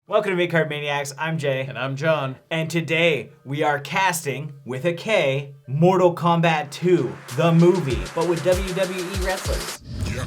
Welcome to Midcard Maniacs. I'm Jay. And I'm John. And today we are casting, with a K, Mortal Kombat 2, the movie, but with WWE wrestlers. Yeah.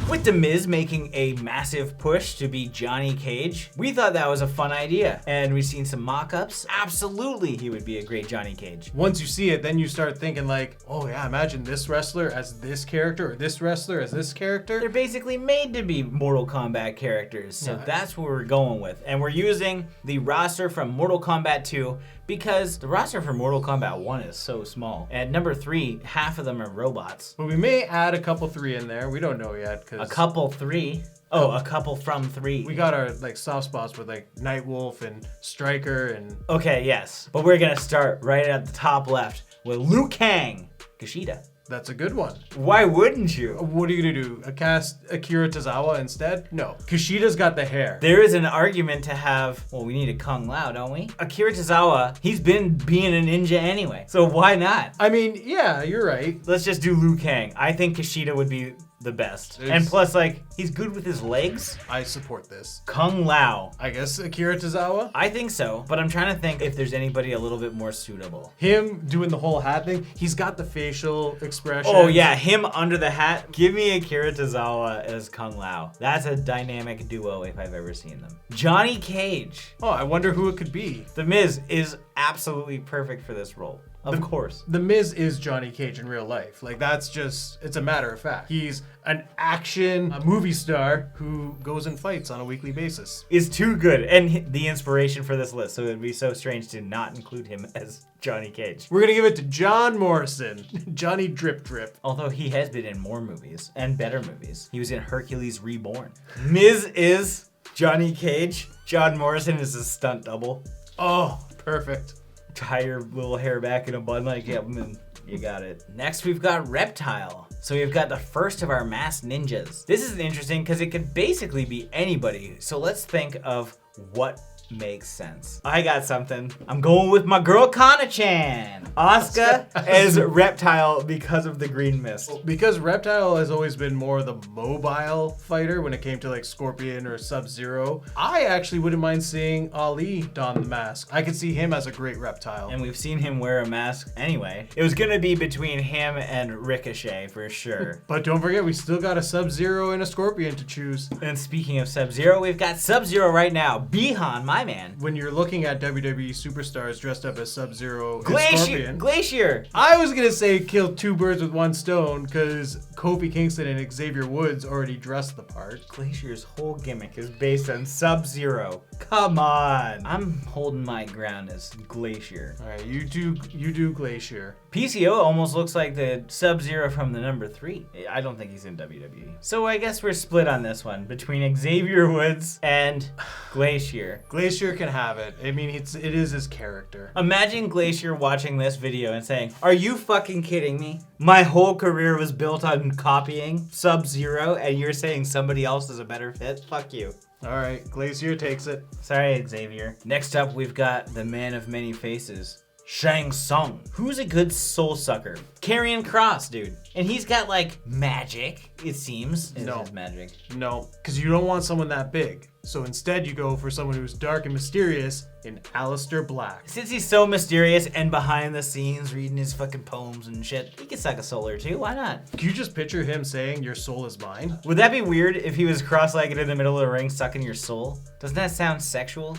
With The Miz making a massive push to be Johnny Cage, we thought that was a fun idea. And we've seen some mock-ups. Absolutely, he would be a great Johnny Cage. Once you see it, then you start thinking like, oh yeah, imagine this wrestler as this character, or this wrestler as this character. They're basically made to be Mortal Kombat characters, so that's what we're going with. And we're using the roster from Mortal Kombat 2 because the roster for Mortal Kombat 1 is so small. At number 3, half of them are robots. But we may add a couple 3 in there. We don't know yet. A couple 3? Oh, a couple from 3. We got our soft spots with Nightwolf and Stryker and... Okay, yes. But we're gonna start right at the top left with Liu Kang, Kushida. That's a good one. Why wouldn't you? What are you gonna do? Cast Akira Tozawa instead? No. Kushida's got the hair. There is an argument to have, well, we need a Kung Lao, don't we? Akira Tozawa, he's been being a ninja anyway, so why not? I mean, yeah, you're right. Let's just do Liu Kang. I think Kushida would be the best. And plus, he's good with his legs. I support this. Kung Lao. I guess Akira Tozawa? I think so, but I'm trying to think if there's anybody a little bit more suitable. Him doing the whole hat thing, he's got the facial expression. Oh yeah, him under the hat. Give me Akira Tozawa as Kung Lao. That's a dynamic duo if I've ever seen them. Johnny Cage. Oh, I wonder who it could be. The Miz is absolutely perfect for this role. Of course. The Miz is Johnny Cage in real life. That's just, it's a matter of fact. He's an action movie star who goes and fights on a weekly basis. Is too good and the inspiration for this list, so it'd be so strange to not include him as Johnny Cage. We're gonna give it to John Morrison, Johnny Drip Drip. Although he has been in more movies and better movies. He was in Hercules Reborn. Miz is Johnny Cage. John Morrison is his stunt double. Oh, perfect. Tie your little hair back in a bun like him and you got it. Next we've got Reptile. So we've got the first of our masked ninjas. This is interesting because it could basically be anybody. So let's think of what makes sense. I got something. I'm going with my girl Kana-chan. Asuka as Reptile because of the green mist. Because Reptile has always been more the mobile fighter when it came to Scorpion or Sub-Zero. I actually wouldn't mind seeing Ali don the mask. I could see him as a great Reptile. And we've seen him wear a mask anyway. It was gonna be between him and Ricochet for sure. But don't forget, we still got a Sub-Zero and a Scorpion to choose. And speaking of Sub-Zero, we've got Sub-Zero right now. Bihan, my man. When you're looking at WWE Superstars dressed up as Sub-Zero and Scorpion. Glacier. I was gonna say kill 2 birds with 1 stone because Kofi Kingston and Xavier Woods already dressed the part. Glacier's whole gimmick is based on Sub-Zero. Come on. I'm holding my ground as Glacier. All right, you do Glacier. PCO almost looks like the Sub-Zero from the number 3. I don't think he's in WWE. So I guess we're split on this one between Xavier Woods and Glacier. Glacier can have it. I mean, it is his character. Imagine Glacier watching this video and saying, "Are you fucking kidding me? My whole career was built on copying Sub-Zero and you're saying somebody else is a better fit? Fuck you." All right, Glacier takes it. Sorry, Xavier. Next up, we've got the man of many faces, Shang Tsung. Who's a good soul sucker? Karrion Kross, dude. And he's got magic, it seems. No. His magic. No, because you don't want someone that big. So instead you go for someone who's dark and mysterious in Aleister Black. Since he's so mysterious and behind the scenes reading his fucking poems and shit, he can suck a soul or two, why not? Can you just picture him saying, "Your soul is mine"? Would that be weird if he was cross-legged in the middle of the ring sucking your soul? Doesn't that sound sexual?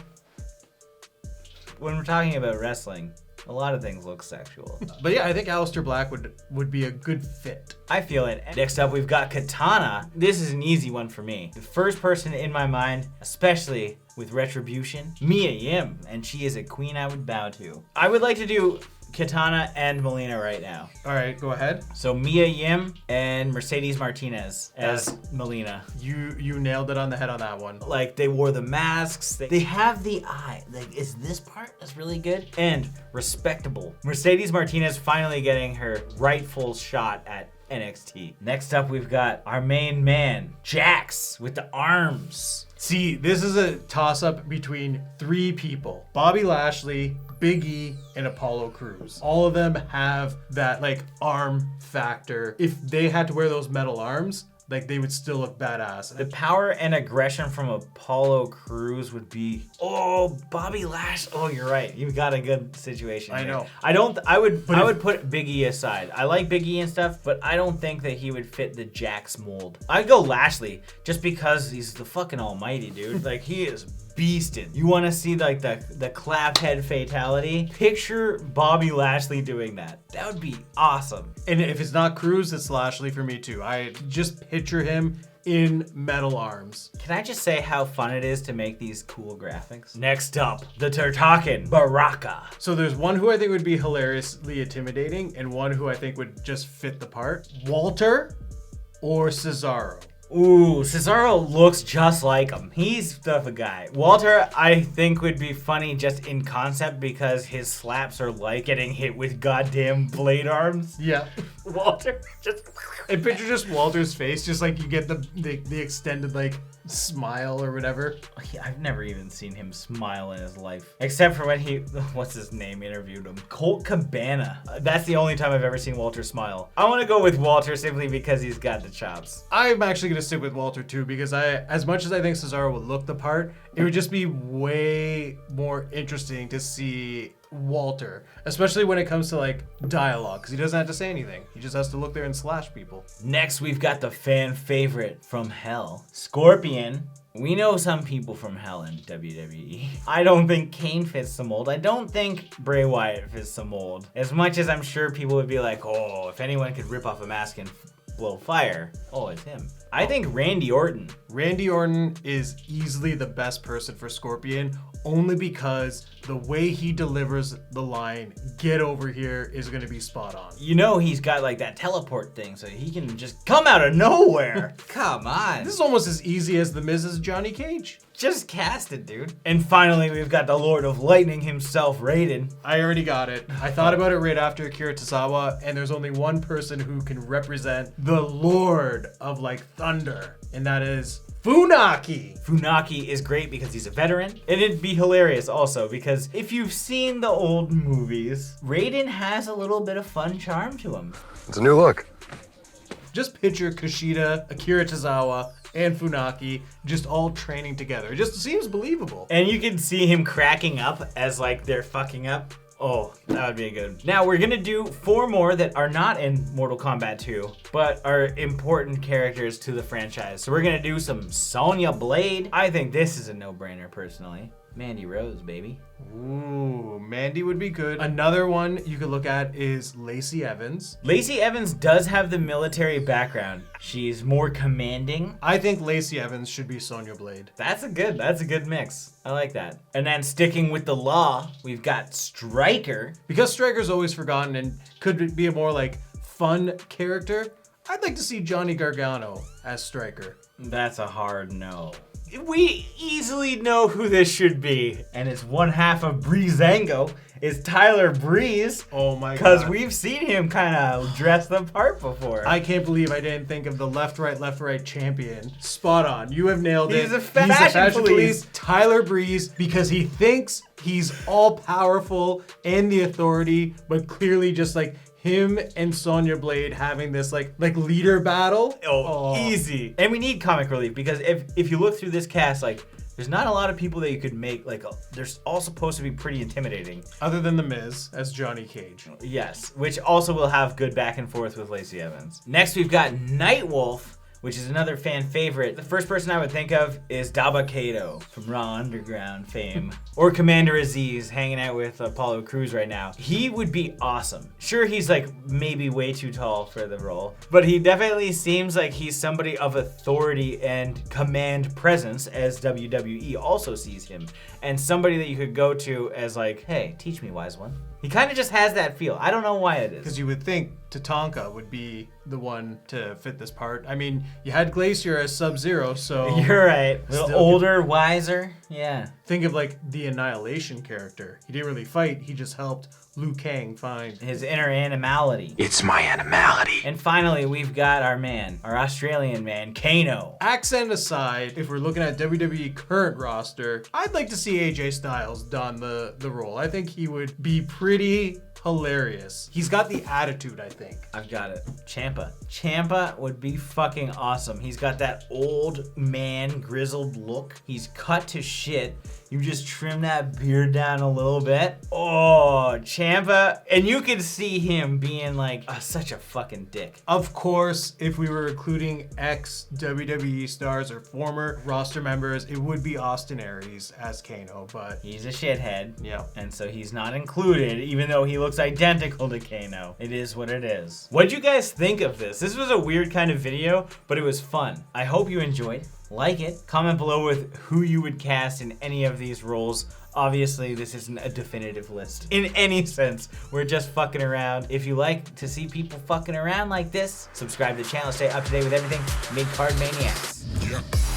When we're talking about wrestling, a lot of things look sexual. But yeah, I think Aleister Black would be a good fit. I feel it. Next up, we've got Katana. This is an easy one for me. The first person in my mind, especially with Retribution, Mia Yim, and she is a queen I would bow to. I would like to do Katana and Melina right now. All right, go ahead. So Mia Yim and Mercedes Martinez as Melina. You nailed it on the head on that one. They wore the masks. They have the eye. Is this part that's really good? And respectable. Mercedes Martinez finally getting her rightful shot at NXT. Next up, we've got our main man, Jax, with the arms. See, this is a toss-up between 3 people. Bobby Lashley, Big E, and Apollo Crews. All of them have that arm factor. If they had to wear those metal arms, like they would still look badass. The power and aggression from Apollo Crews would be, Bobby Lash. Oh, you're right. You've got a good situation. I know. I would put Big E aside. I like Big E and stuff, but I don't think that he would fit the Jax mold. I'd go Lashley just because he's the fucking almighty dude. Like, he is beasting. You want to see like the clap head fatality? Picture Bobby Lashley doing that. That would be awesome. And if it's not Cruz, it's Lashley for me too. I just picture him in metal arms. Can I just say how fun it is to make these cool graphics? Next up, the Tartakan Baraka. So there's one who I think would be hilariously intimidating and one who I think would just fit the part. Walter or Cesaro? Ooh, Cesaro looks just like him. He's the guy. Walter, I think, would be funny just in concept because his slaps are like getting hit with goddamn blade arms. Yeah. Walter just... And picture just Walter's face, just like you get the extended like smile or whatever. I've never even seen him smile in his life. Except for when he, what's his name, interviewed him. Colt Cabana. That's the only time I've ever seen Walter smile. I want to go with Walter simply because he's got the chops. I'm actually going to stick with Walter too, because as much as I think Cesaro would look the part, it would just be way more interesting to see Walter, especially when it comes to like dialogue, because he doesn't have to say anything. He just has to look there and slash people. Next, we've got the fan favorite from Hell, Scorpion. We know some people from Hell in WWE. I don't think Kane fits the mold. I don't think Bray Wyatt fits the mold. As much as I'm sure people would be like, oh, if anyone could rip off a mask and blow fire, oh, it's him. I think Randy Orton. Randy Orton is easily the best person for Scorpion, only because the way he delivers the line, "Get over here," is going to be spot on. You know he's got like that teleport thing, so he can just come out of nowhere. Come on. This is almost as easy as The Miz's Johnny Cage. Just cast it, dude. And finally, we've got the Lord of Lightning himself, Raiden. I already got it. I thought about it right after Akira Tozawa, and there's only one person who can represent the Lord of like Thunder, and that is Funaki. Funaki is great because he's a veteran. And it'd be hilarious also because if you've seen the old movies, Raiden has a little bit of fun charm to him. It's a new look. Just picture Kushida, Akira Tozawa, and Funaki just all training together. It just seems believable. And you can see him cracking up as like they're fucking up. Oh, that would be good. Now we're gonna do 4 more that are not in Mortal Kombat 2, but are important characters to the franchise. So we're gonna do some Sonya Blade. I think this is a no-brainer personally. Mandy Rose, baby. Ooh, Mandy would be good. Another one you could look at is Lacey Evans. Lacey Evans does have the military background. She's more commanding. I think Lacey Evans should be Sonya Blade. That's a good mix. I like that. And then sticking with the law, we've got Stryker. Because Stryker's always forgotten and could be a more like fun character, I'd like to see Johnny Gargano as Stryker. That's a hard no. We easily know who this should be, and it's one half of Breezango. It's Tyler Breeze. Oh my god. Because we've seen him kind of dress the part before. I can't believe I didn't think of the left, right champion. Spot on. You have nailed it. He's a fashion police. Tyler Breeze, because he thinks he's all powerful and the authority, but clearly just like him and Sonya Blade having this like leader battle. Oh, easy. And we need comic relief because if you look through this cast, like there's not a lot of people that you could make like they're all supposed to be pretty intimidating. Other than The Miz as Johnny Cage. Yes, which also will have good back and forth with Lacey Evans. Next we've got Nightwolf, which is another fan favorite. The first person I would think of is Dabba Kato from Raw Underground fame. Or Commander Aziz hanging out with Apollo Crews right now. He would be awesome. Sure, he's like maybe way too tall for the role, but he definitely seems like he's somebody of authority and command presence as WWE also sees him. And somebody that you could go to as like, hey, teach me, wise one. He kind of just has that feel. I don't know why it is. Because you would think Tatanka would be the one to fit this part. I mean, you had Glacier as Sub-Zero, so... You're right. A little older, wiser. Yeah. Think of like the Annihilation character. He didn't really fight. He just helped Liu Kang find his inner animality. It's my animality. And finally, we've got our man, our Australian man, Kano. Accent aside, if we're looking at WWE current roster, I'd like to see AJ Styles don the role. I think he would be pretty hilarious. He's got the attitude, I think. I've got it. Ciampa. Ciampa would be fucking awesome. He's got that old man grizzled look. He's cut to shit. You just trim that beard down a little bit. Oh, Ciampa. And you can see him being like such a fucking dick. Of course, if we were including ex-WWE stars or former roster members, it would be Austin Aries as Kano, but... He's a shithead. Yeah. And so he's not included, even though he looks identical to Kano. It is what it is. What'd you guys think of this? This was a weird kind of video, but it was fun. I hope you enjoyed. Like it. Comment below with who you would cast in any of these roles. Obviously, this isn't a definitive list in any sense. We're just fucking around. If you like to see people fucking around like this, subscribe to the channel, stay up to date with everything Midcard Maniacs. Yeah.